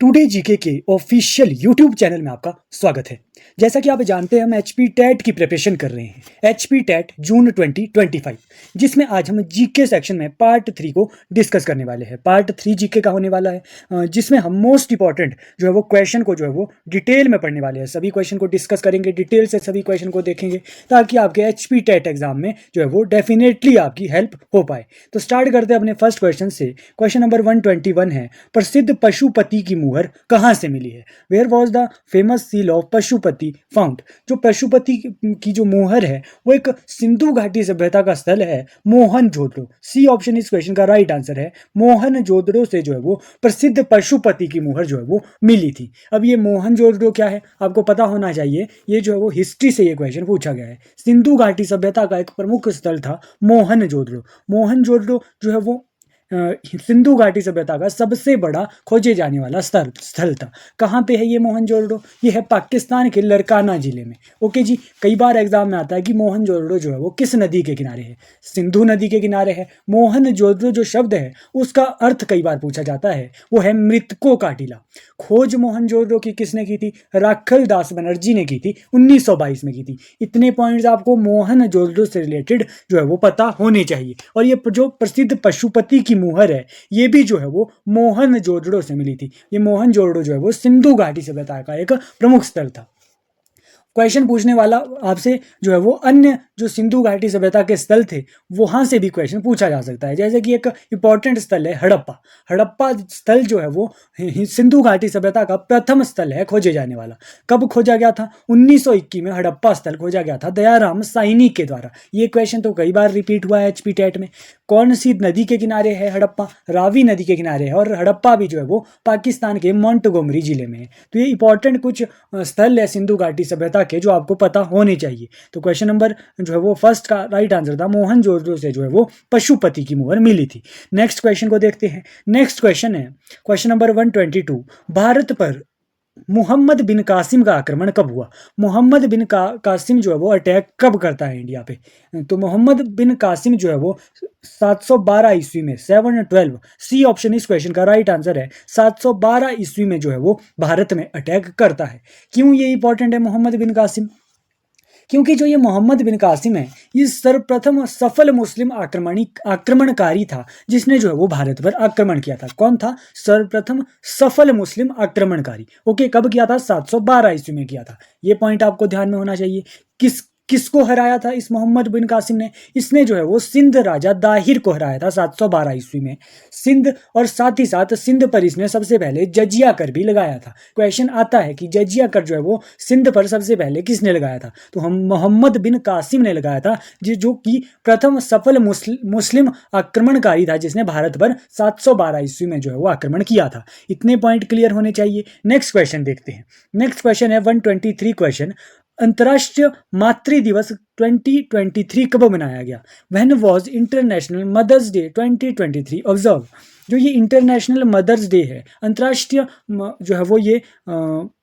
Today GK के official YouTube channel में आपका स्वागत है। जैसा कि आप जानते हैं, हम एचपी टेट की प्रिपरेशन कर रहे हैं। एचपी टेट जून 2025, जिसमें आज हम जीके सेक्शन में पार्ट 3 को डिस्कस करने वाले हैं। पार्ट 3 जीके का होने वाला है, जिसमें हम मोस्ट इंपॉर्टेंट जो है वो क्वेश्चन को जो है वो डिटेल में पढ़ने वाले हैं। सभी क्वेश्चन को डिस्कस करेंगे, डिटेल से सभी क्वेश्चन को देखेंगे, ताकि आपके एचपी टेट एग्जाम में जो है वो डेफिनेटली आपकी हेल्प हो पाए। तो स्टार्ट करते हैं अपने फर्स्ट क्वेश्चन से। क्वेश्चन नंबर 121 है, प्रसिद्ध पशुपति की मुहर कहाँ से मिली है? Where was the famous seal of Pashupati found? जो पशुपति की जो मुहर है वो एक सिंधु घाटी सभ्यता का स्थल है, मोहनजोदड़ो। सी ऑप्शन इस क्वेश्चन का राइट आंसर है। मोहनजोदड़ो से जो है वो प्रसिद्ध पशुपति की मुहर जो है वो मिली थी। अब ये मोहनजोदड़ो क्या है आपको पता होना चाहिए। ये जो है वो हिस्ट्री से ये क्वेश्चन पूछा गया है। सिंधु घाटी सभ्यता का एक प्रमुख स्थल था मोहनजोदड़ो। मोहनजोदड़ो जो है वो सिंधु घाटी सभ्यता का सबसे बड़ा खोजे जाने वाला स्थल था। कहाँ पे है ये मोहनजोदड़ो? ये है पाकिस्तान के लरकाना जिले में। ओके जी, कई बार एग्जाम में आता है कि मोहनजोदड़ो जो है वो किस नदी के किनारे है? सिंधु नदी के किनारे है। मोहनजोदड़ो जो शब्द है उसका अर्थ कई बार पूछा जाता है, वो है मृतकों का टीला। खोज मोहनजोदड़ो की किसने की थी? राखल दास बनर्जी ने की थी, 1922 में की थी। इतने पॉइंट्स आपको मोहनजोदड़ो से रिलेटेड जो है वो पता होने चाहिए। और ये जो प्रसिद्ध पशुपति की मुहर है, ये भी जो है वो मोहनजोदड़ो से मिली थी। ये मोहनजोदड़ो जो है वो सिंधु घाटी सभ्यता का एक प्रमुख स्थल था। क्वेश्चन पूछने वाला आपसे जो है वो अन्य जो सिंधु घाटी सभ्यता के स्थल थे वहां से भी क्वेश्चन पूछा जा सकता है। जैसे कि एक इंपॉर्टेंट स्थल है हड़प्पा। हड़प्पा स्थल जो है वो सिंधु घाटी सभ्यता का प्रथम स्थल है खोजे जाने वाला। कब खोजा गया था? 1921 में हड़प्पा स्थल खोजा गया था दयाराम साइनी के द्वारा। ये क्वेश्चन तो कई बार रिपीट हुआ है एचपी टेट में। कौन सी नदी के किनारे है हड़प्पा? रावी नदी के किनारे है। और हड़प्पा भी जो है वो पाकिस्तान के मोंटगोमरी जिले में है। तो ये इंपॉर्टेंट कुछ स्थल है सिंधु घाटी सभ्यता के जो आपको पता होने चाहिए। तो क्वेश्चन नंबर जो है वो फर्स्ट का राइट आंसर था, मोहनजोदड़ो से जो है वो पशुपति की मुहर मिली थी। नेक्स्ट क्वेश्चन को देखते हैं। नेक्स्ट क्वेश्चन है क्वेश्चन नंबर 122, भारत पर मोहम्मद बिन कासिम का आक्रमण कब हुआ? मोहम्मद बिन कासिम जो है वो अटैक कब करता है इंडिया पे? तो मोहम्मद बिन कासिम जो है वो 712 ईस्वी में, 712। सी ऑप्शन इस क्वेश्चन का राइट आंसर है। 712 ईस्वी में जो है वो भारत में अटैक करता है। क्यों ये इंपॉर्टेंट है मोहम्मद बिन कासिम? क्योंकि जो ये मोहम्मद बिन कासिम है, ये सर्वप्रथम सफल मुस्लिम आक्रमणकारी था जिसने जो है वो भारत पर आक्रमण किया था। कौन था सर्वप्रथम सफल मुस्लिम आक्रमणकारी? ओके, कब किया था? 712 ईस्वी में किया था। ये पॉइंट आपको ध्यान में होना चाहिए। किसको हराया था इस मोहम्मद बिन कासिम ने? इसने जो है वो सिंध राजा दाहिर को हराया था 712 ईस्वी में। सिंध और साथ ही साथ सिंध पर इसने सबसे पहले जजिया कर भी लगाया था। क्वेश्चन आता है कि जजिया कर जो है वो सिंध पर सबसे पहले किसने लगाया था? तो हम मोहम्मद बिन कासिम ने लगाया था, जो कि प्रथम सफल मुस्लिम आक्रमणकारी था जिसने भारत पर 712 ईस्वी में जो है वो आक्रमण किया था। इतने पॉइंट क्लियर होने चाहिए। नेक्स्ट क्वेश्चन देखते हैं। नेक्स्ट क्वेश्चन है 123 क्वेश्चन, अंतर्राष्ट्रीय मातृ दिवस 2023 कब मनाया गया? When was international mother's day 2023 observe? जो ये इंटरनेशनल मदर्स डे है, अंतर्राष्ट्रीय जो है वो ये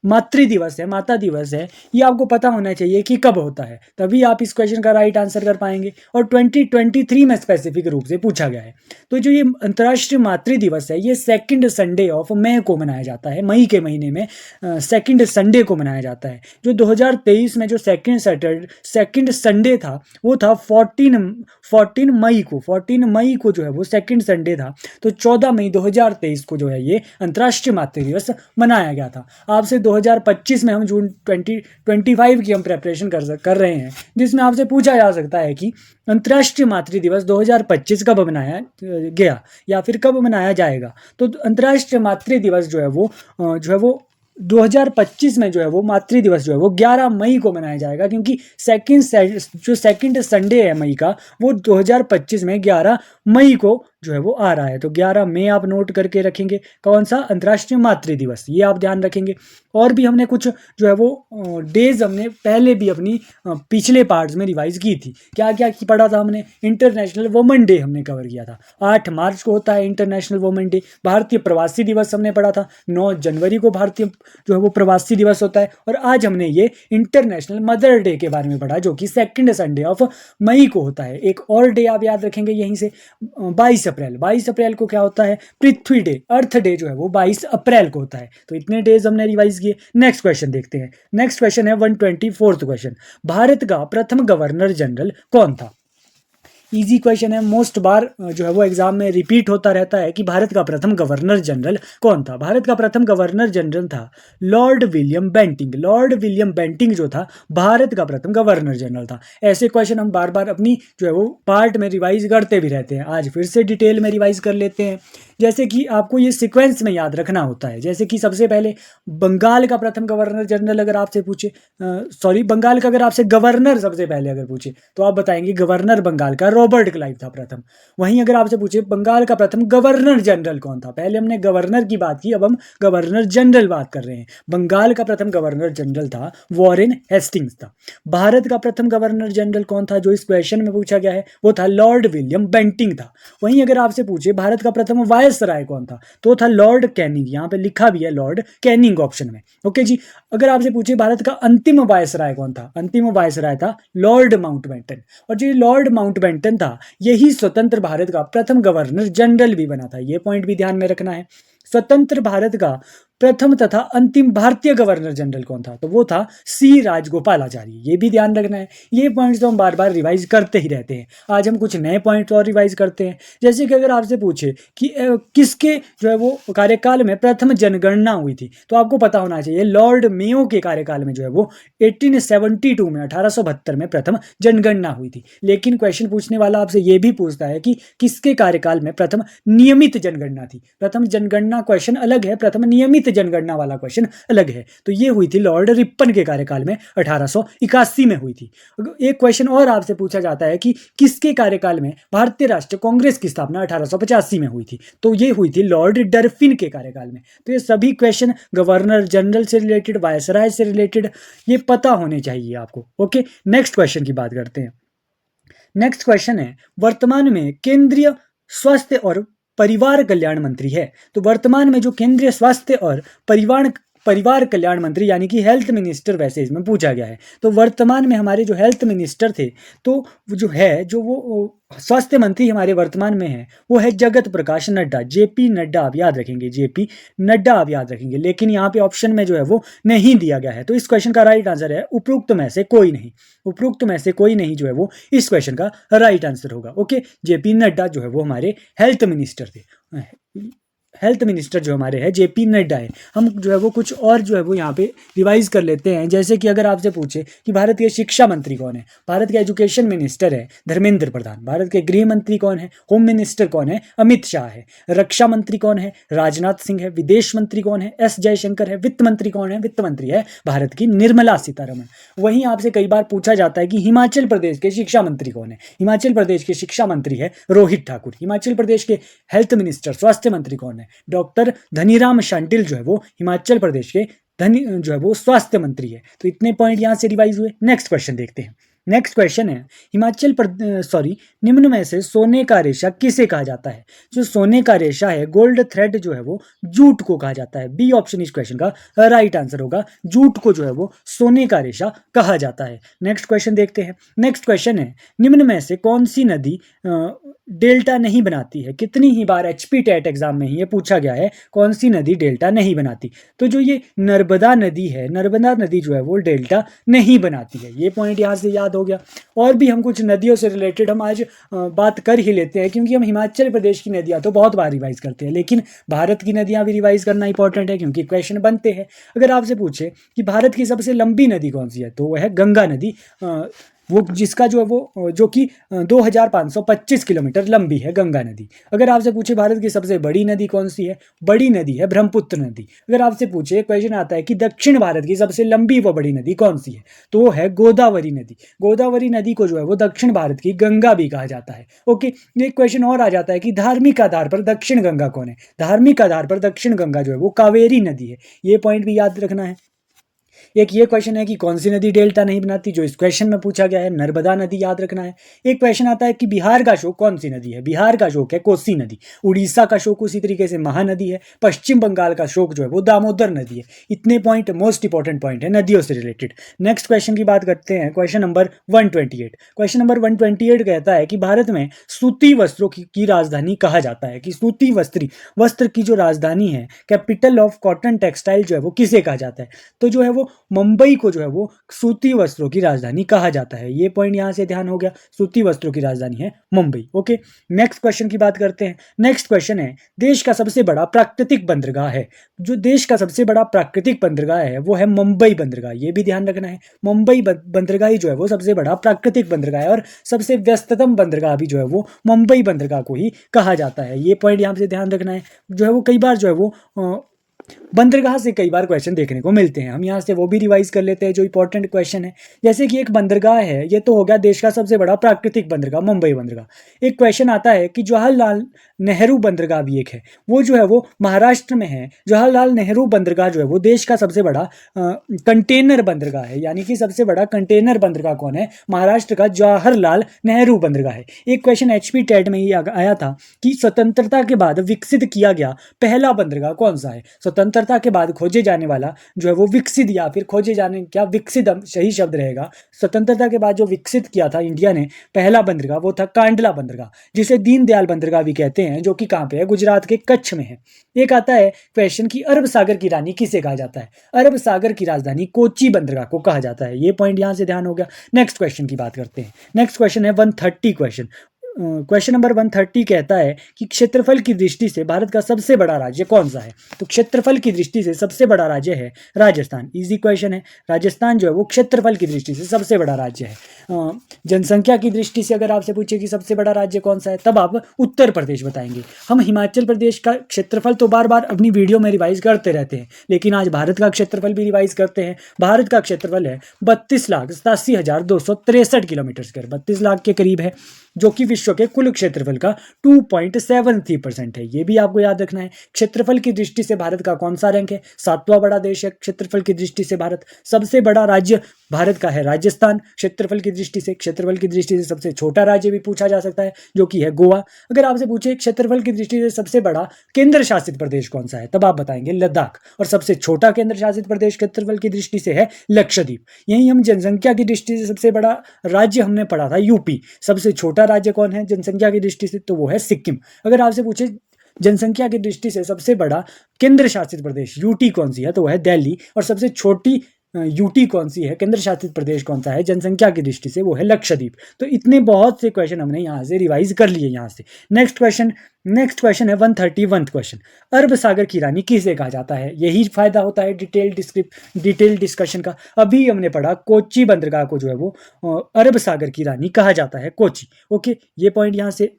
मातृ दिवस है, माता दिवस है, ये आपको पता होना चाहिए कि कब होता है, तभी आप इस क्वेश्चन का राइट आंसर कर पाएंगे। और 2023 में स्पेसिफिक रूप से पूछा गया है। तो जो ये अंतर्राष्ट्रीय मातृ दिवस है, ये सेकंड संडे ऑफ मई को मनाया जाता है। मई के महीने में सेकंड संडे को मनाया जाता है। जो 2023 में जो सेकंड संडे था वो था 14 मई को जो है वो सेकंड संडे था। तो 14 मई 2023 को जो है ये अंतर्राष्ट्रीय मातृ दिवस मनाया गया था। आपसे 2025 में हम जून 2025 की हम प्रेपरेशन कर रहे हैं, जिसमें आपसे पूछा जा सकता है कि अंतर्राष्ट्रीय मातृ दिवस 2025 कब मनाया गया या फिर कब मनाया जाएगा? तो अंतर्राष्ट्रीय मातृ दिवस जो है वो 2025 में जो है वो मातृ दिवस जो है वो 11 मई को मनाया जाएगा, क्योंकि सेकंड संडे है मई का, वो 2025 में 11 मई को जो है वो आ रहा है। तो 11 मई आप नोट करके रखेंगे। कौन सा? अंतर्राष्ट्रीय मातृ दिवस, ये आप ध्यान रखेंगे। और भी हमने कुछ जो है वो डेज हमने पहले भी अपनी पिछले पार्ट्स में रिवाइज की थी। क्या क्या पढ़ा था हमने? इंटरनेशनल वुमेन डे हमने कवर किया था। 8 मार्च को होता है इंटरनेशनल वुमेन डे। भारतीय प्रवासी दिवस हमने पढ़ा था। 9 जनवरी को भारतीय जो है वो प्रवासी दिवस होता है। और आज हमने ये इंटरनेशनल मदर डे के बारे में पढ़ा, जो कि सेकंड संडे ऑफ मई को होता है। एक और डे आप याद रखेंगे यहीं से, 22 अप्रैल, 22 अप्रैल को क्या होता है, पृथ्वी डे, अर्थ डे जो है वो 22 अप्रैल को होता है। तो इतने डेज हमने रिवाइज किए। नेक्स्ट क्वेश्चन देखते हैं। नेक्स्ट क्वेश्चन है 124th क्वेश्चन, भारत का प्रथम गवर्नर जनरल कौन था? इजी क्वेश्चन है, मोस्ट बार जो है वो एग्जाम में रिपीट होता रहता है कि भारत का प्रथम गवर्नर जनरल कौन था। भारत का प्रथम गवर्नर जनरल था Lord William Bentinck. Lord William Bentinck जो था भारत का प्रथम गवर्नर जनरल था। ऐसे क्वेश्चन हम बार बार अपनी जो है वो पार्ट में रिवाइज करते भी रहते हैं। आज फिर से डिटेल में रिवाइज कर लेते हैं। जैसे कि आपको ये सीक्वेंस में याद रखना होता है। जैसे कि सबसे पहले बंगाल का प्रथम गवर्नर जनरल अगर आपसे पूछे, बंगाल का अगर आपसे गवर्नर सबसे पहले अगर पूछे तो आप बताएंगे गवर्नर बंगाल का रॉबर्ट क्लाइव था प्रथम। वहीं अगर आपसे पूछे बंगाल का प्रथम गवर्नर जनरल कौन था, पहले हमने गवर्नर की बात की, अब हम गवर्नर जनरल बात कर रहे हैं। बंगाल का प्रथम गवर्नर जनरल था वॉरेन हेस्टिंग्स था। भारत का प्रथम गवर्नर जनरल कौन था जो इस क्वेश्चन में पूछा गया है, वो था लॉर्ड विलियम बेंटिंक था। वहीं अगर आपसे पूछे भारत का प्रथम वायसराय कौन था, तो था लॉर्ड कैनिंग। यहाँ पे लिखा भी है लॉर्ड कैनिंग ऑप्शन में। ओके जी। अगर आपसे पूछे भारत का अंतिम वायसराय कौन था, अंतिम वायसराय था लॉर्ड माउंटबेटन। और जो लॉर्ड माउंटबेटन था यही स्वतंत्र भारत का प्रथम गवर्नर जनरल भी बना था। ये पॉइंट भी ध्यान में रखना है। स्वतंत्र भारत का प्रथम तथा अंतिम भारतीय गवर्नर जनरल कौन था, तो वो था सी राजगोपालाचारी। ये भी ध्यान रखना है। ये पॉइंट्स तो हम बार बार रिवाइज करते ही रहते हैं। आज हम कुछ नए पॉइंट्स और रिवाइज करते हैं। जैसे कि अगर आपसे पूछे कि किसके जो है वो कार्यकाल में प्रथम जनगणना हुई थी, तो आपको पता होना चाहिए लॉर्ड मेयो के कार्यकाल में जो है वो 1872 में 1872 में प्रथम जनगणना हुई थी। लेकिन क्वेश्चन पूछने वाला आपसे ये भी पूछता है कि किसके कार्यकाल में प्रथम नियमित जनगणना थी। प्रथम जनगणना क्वेश्चन अलग है, प्रथम नियमित जनगणना वाला क्वेश्चन अलग है। तो ये हुई थी लॉर्ड रिपन के कार्यकाल में 1881 में हुई थी। एक क्वेश्चन और आपसे पूछा जाता है कि किसके कार्यकाल में भारतीय राष्ट्रीय कांग्रेस की स्थापना 1885 में हुई थी, तो ये हुई थी लॉर्ड डरफिन के कार्यकाल में। तो ये सभी क्वेश्चन गवर्नर जनरल से रिलेटेड, वायसराय से रिलेटेड, ये पता होने चाहिए आपको। ओके, नेक्स्ट क्वेश्चन की बात करते हैं। नेक्स्ट क्वेश्चन है, वर्तमान में केंद्रीय स्वास्थ्य और परिवार कल्याण मंत्री है। तो वर्तमान में जो केंद्रीय स्वास्थ्य और परिवार कल्याण मंत्री यानी कि हेल्थ मिनिस्टर वैसे इसमें पूछा गया है। तो वर्तमान में हमारे जो हेल्थ मिनिस्टर थे, तो वो स्वास्थ्य मंत्री हमारे वर्तमान में है, वो है जगत प्रकाश नड्डा, जेपी नड्डा। आप याद रखेंगे, जेपी नड्डा आप याद रखेंगे। लेकिन यहाँ पे ऑप्शन में जो है वो नहीं दिया गया है। तो इस क्वेश्चन का राइट आंसर है उपरोक्त में से कोई नहीं। उपरोक्त में से कोई नहीं जो है वो इस क्वेश्चन का राइट आंसर होगा। ओके, जेपी नड्डा जो है वो हमारे हेल्थ मिनिस्टर थे। हेल्थ मिनिस्टर जो हमारे हैं जेपी नड्डा है। हम जो है वो कुछ और जो है वो यहाँ पे रिवाइज कर लेते हैं। जैसे कि अगर आपसे पूछे कि भारत के शिक्षा मंत्री कौन है, भारत के एजुकेशन मिनिस्टर है धर्मेंद्र प्रधान। भारत के गृह मंत्री कौन है, होम मिनिस्टर कौन है, अमित शाह है। रक्षा मंत्री कौन है, राजनाथ सिंह है। विदेश मंत्री कौन है, एस जयशंकर है। वित्त मंत्री कौन है, वित्त मंत्री है भारत की निर्मला सीतारमण। वहीं आपसे कई बार पूछा जाता है कि हिमाचल प्रदेश के शिक्षा मंत्री कौन है। हिमाचल प्रदेश के शिक्षा मंत्री है रोहित ठाकुर। हिमाचल प्रदेश के हेल्थ मिनिस्टर, स्वास्थ्य मंत्री कौन है, डॉक्टर धनीराम शांडिल जो है वो हिमाचल प्रदेश के जो है वो स्वास्थ्य मंत्री है। तो इतने पॉइंट यहाँ से रिवाइज हुए। नेक्स्ट क्वेश्चन देखते हैं। नेक्स्ट क्वेश्चन है, निम्न में से सोने का रेशा किसे कहा जाता है। जो सोने का रेशा है, गोल्ड थ्रेड जो है वो जूट को कहा जाता है। बी ऑप्शन इस क्वेश्चन का राइट आंसर होगा। जूट को जो है वो सोने का रेशा कहा जाता है। नेक्स्ट क्वेश्चन देखते हैं। नेक्स्ट क्वेश्चन है, निम्न में से कौन सी नदी डेल्टा नहीं बनाती है। कितनी ही बार एचपी टेट एग्जाम में ही ये पूछा गया है, कौन सी नदी डेल्टा नहीं बनाती। तो जो ये नर्मदा नदी है, नर्मदा नदी जो है वो डेल्टा नहीं बनाती है। ये पॉइंट यहाँ से याद हो गया। और भी हम कुछ नदियों से रिलेटेड हम आज बात कर ही लेते हैं, क्योंकि हम हिमाचल प्रदेश की नदियाँ तो बहुत बार रिवाइज करते हैं, लेकिन भारत की नदियाँ भी रिवाइज करना इंपॉर्टेंट है क्योंकि क्वेश्चन बनते हैं। अगर आपसे पूछे कि भारत की सबसे लंबी नदी कौन सी है, तो वह है गंगा नदी। वो जिसका जो है वो जो कि 2525 किलोमीटर लंबी है गंगा नदी। अगर आपसे पूछे भारत की सबसे बड़ी नदी कौन सी है, बड़ी नदी है ब्रह्मपुत्र नदी। अगर आपसे पूछे, क्वेश्चन आता है कि दक्षिण भारत की सबसे लंबी व बड़ी नदी कौन सी है, तो वो है गोदावरी नदी। गोदावरी नदी को जो है वो दक्षिण भारत की गंगा भी कहा जाता है। ओके, एक क्वेश्चन और आ जाता है कि धार्मिक आधार पर दक्षिण गंगा कौन है। धार्मिक आधार पर दक्षिण गंगा जो है वो कावेरी नदी है। ये पॉइंट भी याद रखना है। एक ये क्वेश्चन है कि कौन सी नदी डेल्टा नहीं बनाती, जो इस क्वेश्चन में पूछा गया है, नर्मदा नदी याद रखना है। एक क्वेश्चन आता है कि बिहार का अशोक कौन सी नदी है, बिहार का अशोक है कोसी नदी। उड़ीसा का अशोक उसी तरीके से महानदी है। पश्चिम बंगाल का अशोक जो है वो दामोदर नदी है। इतने पॉइंट मोस्ट इंपॉर्टेंट पॉइंट है नदियों से रिलेटेड। नेक्स्ट क्वेश्चन की बात करते हैं, क्वेश्चन नंबर 128। क्वेश्चन नंबर 128 कहता है कि भारत में सूती वस्त्रों की राजधानी कहा जाता है, कि सूती वस्त्र की जो राजधानी है, कैपिटल ऑफ कॉटन टेक्सटाइल जो है वो किसे कहा जाता है, तो जो है वो मुंबई को जो है वो सूती वस्त्रों की राजधानी कहा जाता है। ये पॉइंट यहां से ध्यान हो गया, सूती वस्त्रों की राजधानी है मुंबई। ओके, नेक्स्ट क्वेश्चन की बात करते हैं। नेक्स्ट क्वेश्चन है, देश का सबसे बड़ा प्राकृतिक बंदरगाह है, जो देश का सबसे बड़ा प्राकृतिक बंदरगाह है वो है मुंबई बंदरगाह। ये भी ध्यान रखना है, मुंबई बंदरगाह ही जो है वो सबसे बड़ा प्राकृतिक बंदरगाह है, और सबसे व्यस्ततम बंदरगाह भी जो है वो मुंबई बंदरगाह को ही कहा जाता है। ये पॉइंट यहाँ से ध्यान रखना है। जो है वो कई बार जो है वो बंदरगाह से कई बार क्वेश्चन देखने को मिलते हैं, हम यहाँ से वो भी रिवाइज कर लेते हैं जो इंपॉर्टेंट क्वेश्चन है। जैसे कि एक बंदरगाह है, ये तो हो गया देश का सबसे बड़ा प्राकृतिक बंदरगाह मुंबई बंदरगाह। एक क्वेश्चन आता है कि जवाहरलाल नेहरू बंदरगाह भी एक है, वो जो है वो महाराष्ट्र में है। जवाहरलाल नेहरू बंदरगाह जो है वो देश का सबसे बड़ा कंटेनर बंदरगाह है, यानी कि सबसे बड़ा कंटेनर बंदरगाह कौन है, महाराष्ट्र का जवाहरलाल नेहरू बंदरगाह है। एक क्वेश्चन HP टेट में ही आया था कि स्वतंत्रता के बाद विकसित किया गया पहला बंदरगाह कौन सा है। स्वतंत्रता के बाद खोजे जाने वाला जो है वो विकसित, या फिर खोजे जाने, क्या विकसित सही शब्द रहेगा, स्वतंत्रता के बाद जो विकसित किया था इंडिया ने पहला बंदरगाह वो था कांडला बंदरगाह, जिसे दीनदयाल बंदरगाह भी कहते हैं, जो कि कहाँ पे है, गुजरात के कच्छ में है। एक आता है क्वेश्चन की अरब सागर की रानी किसे कहा जाता है, अरब सागर की राजधानी कोची बंदरगाह को कहा जाता है। ये पॉइंट यहां से ध्यान हो गया। नेक्स्ट क्वेश्चन की बात करते हैं। नेक्स्ट क्वेश्चन है 130 क्वेश्चन। क्वेश्चन नंबर 130 कहता है कि क्षेत्रफल की दृष्टि से भारत का सबसे बड़ा राज्य कौन सा है, तो क्षेत्रफल की दृष्टि से सबसे बड़ा राज्य है राजस्थान। इजी क्वेश्चन है, राजस्थान जो है वो क्षेत्रफल की दृष्टि से सबसे बड़ा राज्य है। जनसंख्या की दृष्टि से अगर आपसे पूछे कि सबसे बड़ा राज्य कौन सा है, तब आप उत्तर प्रदेश बताएंगे। हम हिमाचल प्रदेश का क्षेत्रफल तो बार बार अपनी वीडियो में रिवाइज करते रहते हैं, लेकिन आज भारत का क्षेत्रफल भी रिवाइज करते हैं। भारत का क्षेत्रफल है 32,87,263 किलोमीटर स्क्वायर, 32 लाख के करीब है, जो कि विश्व के कुल क्षेत्रफल का 2.73% है। ये भी आपको याद रखना है। क्षेत्रफल की दृष्टि से भारत का कौन सा रैंक है, 7वां बड़ा देश है क्षेत्रफल की दृष्टि से भारत। सबसे बड़ा राज्य भारत का है राजस्थान क्षेत्रफल की दृष्टि से। क्षेत्रफल की दृष्टि से सबसे छोटा राज्य भी पूछा जा सकता है, जो कि है गोवा। अगर आपसे पूछे क्षेत्रफल की दृष्टि से सबसे बड़ा केंद्र शासित प्रदेश कौन सा है, तब आप बताएंगे लद्दाख। और सबसे छोटा केंद्र शासित प्रदेश क्षेत्रफल की दृष्टि से है लक्षद्वीप। यही हम जनसंख्या की दृष्टि से सबसे बड़ा राज्य हमने पढ़ा था यूपी। सबसे छोटा राज्य कौन है जनसंख्या की दृष्टि से, तो वो है सिक्किम। अगर आपसे पूछे जनसंख्या की दृष्टि से सबसे बड़ा केंद्र शासित प्रदेश यूटी कौन सी है, तो वो है दिल्ली। और सबसे छोटी यूटी कौन सी है, केंद्र शासित प्रदेश कौन सा है जनसंख्या की दृष्टि से, वो है लक्षद्वीप। तो इतने बहुत से क्वेश्चन हमने यहाँ से रिवाइज कर लिए यहाँ से। नेक्स्ट क्वेश्चन है 131 क्वेश्चन। अरब सागर की रानी किसे कहा जाता है, यही फायदा होता है डिटेल डिस्कशन का। अभी हमने पढ़ा कोची बंदरगाह को जो है वो अरब सागर की रानी कहा जाता है, कोची। ओके, ये पॉइंट यहाँ से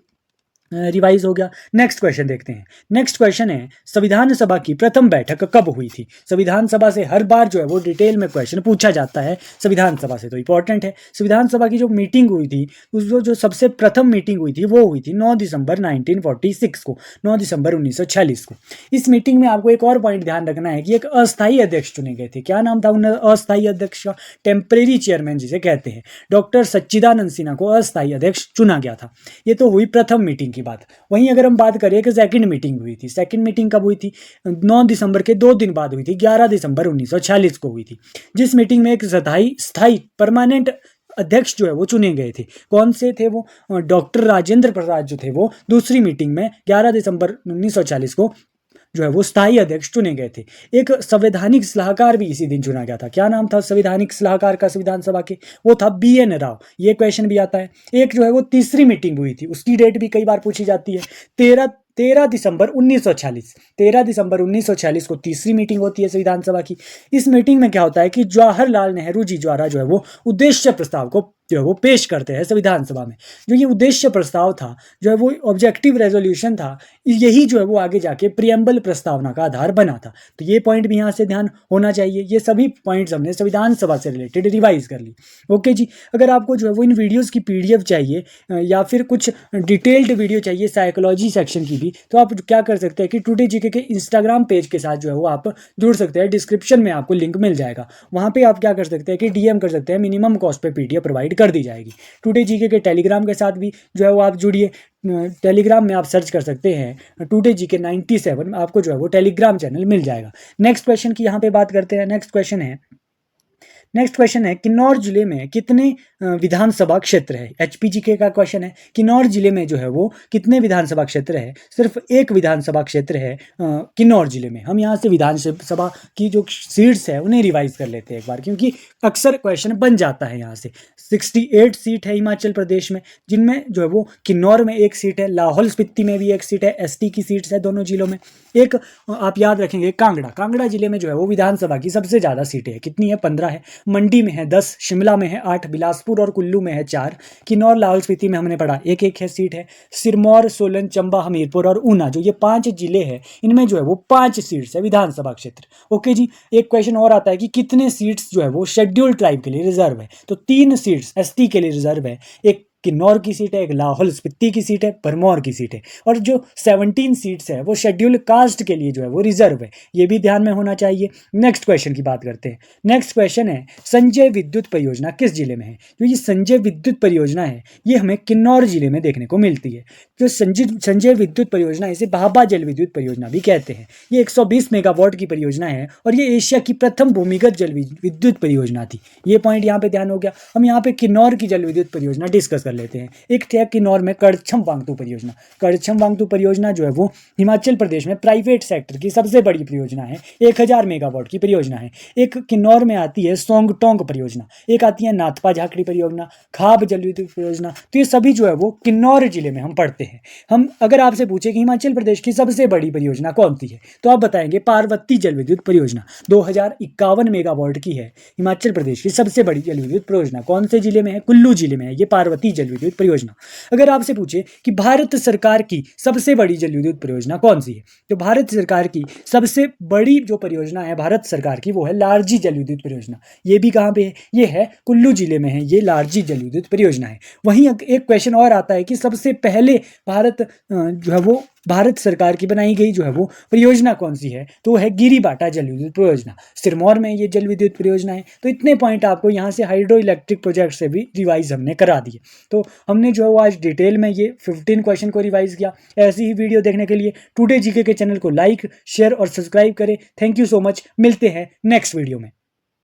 रिवाइज हो गया। नेक्स्ट क्वेश्चन देखते हैं। नेक्स्ट क्वेश्चन है संविधान सभा की प्रथम बैठक कब हुई थी। संविधान सभा से हर बार जो है वो डिटेल में क्वेश्चन पूछा जाता है, संविधान सभा से तो इंपॉर्टेंट है। संविधान सभा की जो मीटिंग हुई थी, उस जो सबसे प्रथम मीटिंग हुई थी वो हुई थी 9 दिसंबर 1946 को, 9 दिसंबर 1946 को। इस मीटिंग में आपको एक और पॉइंट ध्यान रखना है कि एक अस्थायी अध्यक्ष चुने गए थे। क्या नाम था उन अस्थायी अध्यक्ष का, टेम्परेरी चेयरमैन जिसे कहते हैं। डॉक्टर सच्चिदानंद सिन्हा को अस्थायी अध्यक्ष चुना गया था। ये तो हुई प्रथम मीटिंग की बात। वहीं अगर हम बात करें कि सेकंड मीटिंग हुई थी, सेकंड मीटिंग कब हुई थी, 9 दिसंबर के 2 दिन बाद हुई थी, 11 दिसंबर 1946 को हुई थी, जिस मीटिंग में एक स्थायी परमानेंट अध्यक्ष जो है वो चुने गए थे। कौन से थे वो, डॉक्टर राजेंद्र प्रसाद जो थे वो दूसरी मीटिंग में 11 दिसंबर 1946 को जो है वो स्थायी अध्यक्ष चुने गए थे। एक संवैधानिक सलाहकार भी इसी दिन चुना गया था। क्या नाम था संवैधानिक सलाहकार का संविधान सभा के, वो था BN राव। ये क्वेश्चन भी आता है। एक जो है वो तीसरी मीटिंग हुई थी, उसकी डेट भी कई बार पूछी जाती है, 13 दिसंबर 1946। 13 दिसंबर 1946 को तीसरी मीटिंग होती है संविधान सभा की। इस मीटिंग में क्या होता है कि जवाहरलाल नेहरू जी द्वारा जो है वो उद्देश्य प्रस्ताव को जो है वो पेश करते हैं संविधान सभा में। जो ये उद्देश्य प्रस्ताव था, जो है वो ऑब्जेक्टिव रेजोल्यूशन था, यही जो है वो आगे जाके प्रियम्बल प्रस्तावना का आधार बना था। तो ये पॉइंट भी यहाँ से ध्यान होना चाहिए। ये सभी पॉइंट्स हमने संविधान सभा से रिलेटेड रिवाइज कर ली। ओके जी, अगर आपको जो है वो इन वीडियोज़ की PDF चाहिए या फिर कुछ डिटेल्ड वीडियो चाहिए साइकोलॉजी सेक्शन की मिलेगी तो आप क्या कर सकते हैं कि टुडे जीके के इंस्टाग्राम पेज के साथ जो है वो आप जुड़ सकते हैं। डिस्क्रिप्शन में आपको लिंक मिल जाएगा, वहाँ पे आप क्या कर सकते हैं कि डीएम कर सकते हैं, मिनिमम कॉस्ट पे पीडीएफ प्रोवाइड कर दी जाएगी। टुडे जीके के टेलीग्राम के साथ भी जो है वो आप जुड़िए। टेलीग्राम में आप सर्च कर सकते हैं टुडे जीके 97, आपको जो है वो टेलीग्राम चैनल मिल जाएगा। नेक्स्ट क्वेश्चन की यहाँ पे बात करते हैं। नेक्स्ट क्वेश्चन है किन्नौर जिले में कितने विधानसभा क्षेत्र है। एचपीजीके का क्वेश्चन है, किन्नौर जिले में जो है वो कितने विधानसभा क्षेत्र है। सिर्फ एक विधानसभा क्षेत्र है किन्नौर जिले में। हम यहाँ से विधानसभा की जो सीट्स है उन्हें रिवाइज कर लेते हैं एक बार, क्योंकि अक्सर क्वेश्चन बन जाता है यहाँ से। 68 सीट है हिमाचल प्रदेश में, जिनमें जो है वो किन्नौर में एक सीट है, लाहौल स्पीति में भी एक सीट है, एसटी की सीट्स है दोनों जिलों में। एक आप याद रखेंगे कांगड़ा जिले में जो है वो विधानसभा की सबसे ज़्यादा सीटें है, कितनी है 15 है। मंडी में है 10, शिमला में है 8, बिलासपुर और कुल्लू में है 4, किन्नौर लाहौल स्पीति में हमने पढ़ा एक एक है सीट है। सिरमौर, सोलन, चंबा, हमीरपुर और ऊना, जो ये 5 जिले हैं, इनमें जो है वो 5 सीट्स है विधानसभा क्षेत्र। ओके जी, एक क्वेश्चन और आता है कि कितने सीट्स जो है वो शेड्यूल्ड ट्राइब के लिए रिजर्व है। तो 3 सीट्स एसटी के लिए रिजर्व है, एक किन्नौर की सीट है, एक लाहौल स्पीति की सीट है, भरमौर की सीट है, और जो 17 सीट्स है वो शेड्यूल्ड कास्ट के लिए जो है वो रिजर्व है। ये भी ध्यान में होना चाहिए। नेक्स्ट क्वेश्चन की बात करते हैं। नेक्स्ट क्वेश्चन है संजय विद्युत परियोजना किस जिले में है। जो ये संजय विद्युत परियोजना है ये हमें किन्नौर जिले में देखने को मिलती है। जो संजय विद्युत परियोजना, इसे भाभा जल विद्युत परियोजना भी कहते हैं। ये 120 मेगावाट की परियोजना है और ये एशिया की प्रथम भूमिगत जल विद्युत परियोजना थी। ये पॉइंट यहाँ पे ध्यान हो गया। हम यहाँ पे किन्नौर की जल विद्युत परियोजना डिस्कस लेते हैं। एक थे किन्नौर में कड़छम वांगतू परियोजना। कड़छम वांगतू परियोजना जो है वो हिमाचल प्रदेश में प्राइवेट सेक्टर की सबसे बड़ी परियोजना है, 1000 मेगावाट की परियोजना है। एक किन्नौर में आती है सोंगटोंग परियोजना, एक आती है नाथपा झाकड़ी परियोजना, खाब जल विद्युत परियोजना। तो ये सभी जो है वो किन्नौर जिले में हम पढ़ते हैं। हम अगर आपसे पूछे कि हिमाचल प्रदेश की सबसे बड़ी परियोजना कौन सी है तो आप बताएंगे पार्वती जल विद्युत परियोजना, 2051 मेगावाट की है। हिमाचल प्रदेश की सबसे बड़ी जल विद्युत परियोजना कौन से जिले में है, कुल्लू जिले में है ये पार्वती जल विद्युत परियोजना। अगर आपसे पूछे कि भारत सरकार की सबसे बड़ी जल विद्युत परियोजना कौन सी है तो भारत सरकार की सबसे बड़ी जो परियोजना है भारत सरकार की वो है लारजी जल विद्युत परियोजना। ये भी कहाँ पे है, ये है कुल्लू जिले में है, ये लारजी जल विद्युत परियोजना है। वहीं एक क्वेश्चन और आता है कि सबसे पहले जो है वो भारत सरकार की बनाई गई जो है वो परियोजना कौन सी है तो है गिरिबाटा जल विद्युत परियोजना। सिरमौर में ये जल विद्युत परियोजना है। तो इतने पॉइंट आपको यहाँ से हाइड्रो इलेक्ट्रिक प्रोजेक्ट से भी रिवाइज हमने करा दिए। तो हमने जो है वो आज डिटेल में ये 15 क्वेश्चन को रिवाइज किया। ऐसी ही वीडियो देखने के लिए टुडे जीके के चैनल को लाइक, शेयर और सब्सक्राइब करें। Thank you so much. मिलते हैं नेक्स्ट वीडियो में।